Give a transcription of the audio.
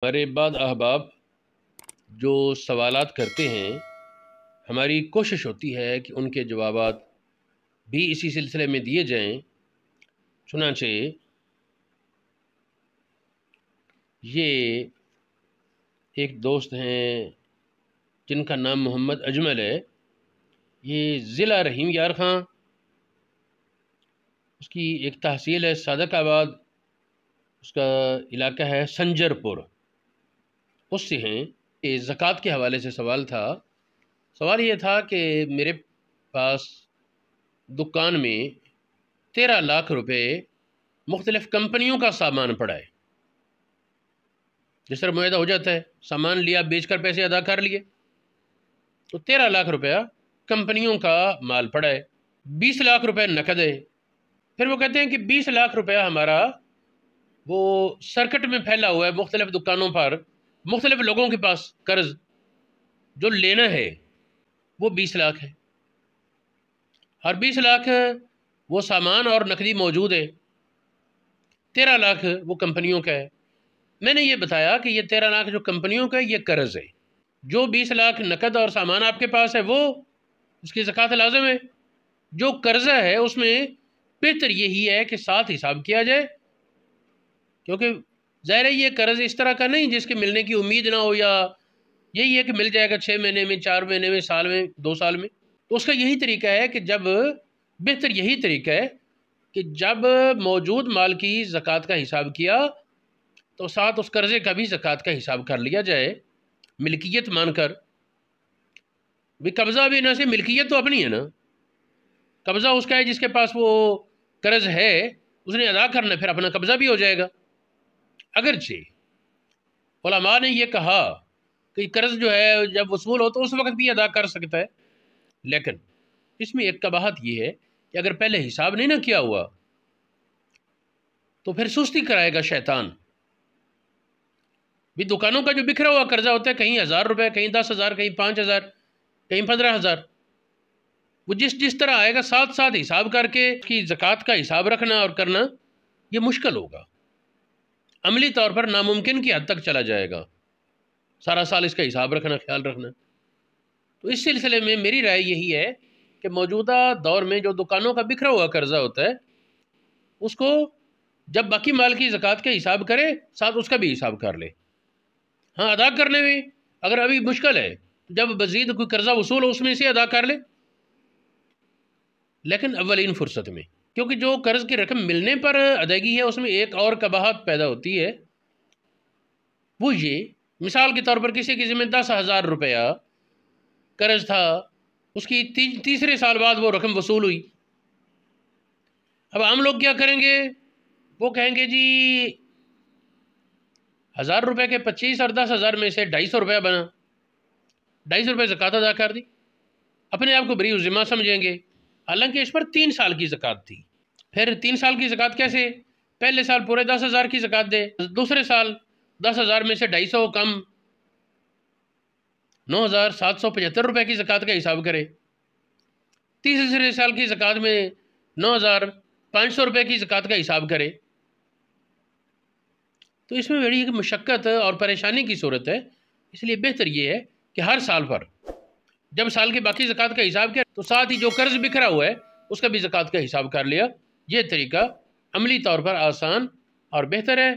ہمارے بعض احباب جو سوالات کرتے ہیں، ہماری کوشش ہوتی ہے کہ ان کے جوابات بھی اسی سلسلے میں دیے جائیں۔ چنانچہ یہ ایک دوست ہیں جن کا نام محمد اجمل ہے، یہ ضلع رحیم یار خان، اس کی ایک تحصیل ہے صادق آباد، اس کا علاقہ ہے سنجر پور، اس سے ہیں۔ کہ زکوٰۃ کے حوالے سے سوال تھا۔ سوال یہ تھا کہ میرے پاس دکان میں 13 لاکھ روپے مختلف کمپنیوں کا سامان پڑا ہے۔ جس طرح معاہدہ ہو جاتا ہے، سامان لیا، بیچ کر پیسے ادا کر لیے، تو 13 لاکھ روپیہ کمپنیوں کا مال پڑا ہے، 20 لاکھ روپے نقد ہے۔ پھر وہ کہتے ہیں کہ 20 لاکھ روپیہ ہمارا وہ سرکٹ میں پھیلا ہوا ہے مختلف دکانوں پر، مختلف لوگوں کے پاس قرض جو لینا ہے وہ 20 لاکھ ہے، اور 20 لاکھ وہ سامان اور نقدی موجود ہے، 13 لاکھ وہ کمپنیوں کا ہے۔ میں نے یہ بتایا کہ یہ 13 لاکھ جو کمپنیوں کا ہے یہ قرض ہے، جو 20 لاکھ نقد اور سامان آپ کے پاس ہے وہ اس کی زکوٰۃ لازم ہے۔ جو قرضہ ہے اس میں بہتر یہی ہے کہ ساتھ حساب کیا جائے، کیونکہ ظاہر ہے یہ قرض اس طرح کا نہیں جس کے ملنے کی امید نہ ہو، یا یہی ہے کہ مل جائے گا 6 مہینے میں، 4 مہینے میں، سال میں، 2 سال میں۔ تو اس کا یہی طریقہ ہے کہ جب بہتر یہی طریقہ ہے کہ جب موجود مال کی زکوٰۃ کا حساب کیا تو ساتھ اس قرضے کا بھی زکوٰۃ کا حساب کر لیا جائے، ملکیت مان کر۔ بھی قبضہ بھی نہ سے ملکیت تو اپنی ہے نا، قبضہ اس کا ہے جس کے پاس وہ قرض ہے، اس نے ادا کرنا، پھر اپنا قبضہ بھی ہو جائے گا۔ اگرچہ علماء نے یہ کہا کہ قرض جو ہے جب وصول ہو تو اس وقت بھی ادا کر سکتا ہے، لیکن اس میں ایک قباحت یہ ہے کہ اگر پہلے حساب نہیں نہ کیا ہوا تو پھر سستی کرائے گا شیطان۔ بھی دکانوں کا جو بکھرا ہوا قرضہ ہوتا ہے، کہیں 1000 روپے، کہیں 10,000، کہیں 5,000، کہیں 15,000، وہ جس طرح آئے گا ساتھ ساتھ حساب کر کے اس کی زکوٰۃ کا حساب رکھنا اور کرنا یہ مشکل ہوگا، عملی طور پر ناممکن کی حد تک چلا جائے گا، سارا سال اس کا حساب رکھنا، خیال رکھنا۔ تو اس سلسلے میں میری رائے یہی ہے کہ موجودہ دور میں جو دکانوں کا بکھرا ہوا قرضہ ہوتا ہے اس کو جب باقی مال کی زکوٰۃ کا حساب کرے ساتھ اس کا بھی حساب کر لے۔ ہاں، ادا کرنے میں اگر ابھی مشکل ہے جب مزید کوئی قرضہ وصول ہو اس میں سے ادا کر لے، لیکن اولین فرصت میں، کیونکہ جو قرض کی رقم ملنے پر ادائیگی ہے اس میں ایک اور قباحت پیدا ہوتی ہے، وہ یہ مثال کے طور پر کسی کے ذمہ 10,000 روپیہ قرض تھا، اس کی تیسرے سال بعد وہ رقم وصول ہوئی۔ اب عام لوگ کیا کریں گے؟ وہ کہیں گے جی 1000 روپے کے 25 اور 10,000 میں سے 250 روپیہ بنا، 250 روپے زکوٰۃ ادا کر دی، اپنے آپ کو بری ذمہ سمجھیں گے، حالانکہ اس پر 3 سال کی زکوٰۃ تھی۔ پھر 3 سال کی زکوٰۃ کیسے؟ پہلے سال پورے 10,000 کی زکوٰۃ دے، دوسرے سال 10,000 میں سے 250 کم 9,775 روپے کی زکوٰۃ کا حساب کرے، تیسرے سال کی زکوٰۃ میں 9,500 روپے کی زکوٰۃ کا حساب کرے۔ تو اس میں بڑی مشقت اور پریشانی کی صورت ہے، اس لیے بہتر یہ ہے کہ ہر سال پر جب سال کی باقی زکوٰۃ کا حساب کیا تو ساتھ ہی جو قرض بکھرا ہوا ہے اس کا بھی زکوٰۃ کا حساب کر لیا۔ یہ طریقہ عملی طور پر آسان اور بہتر ہے۔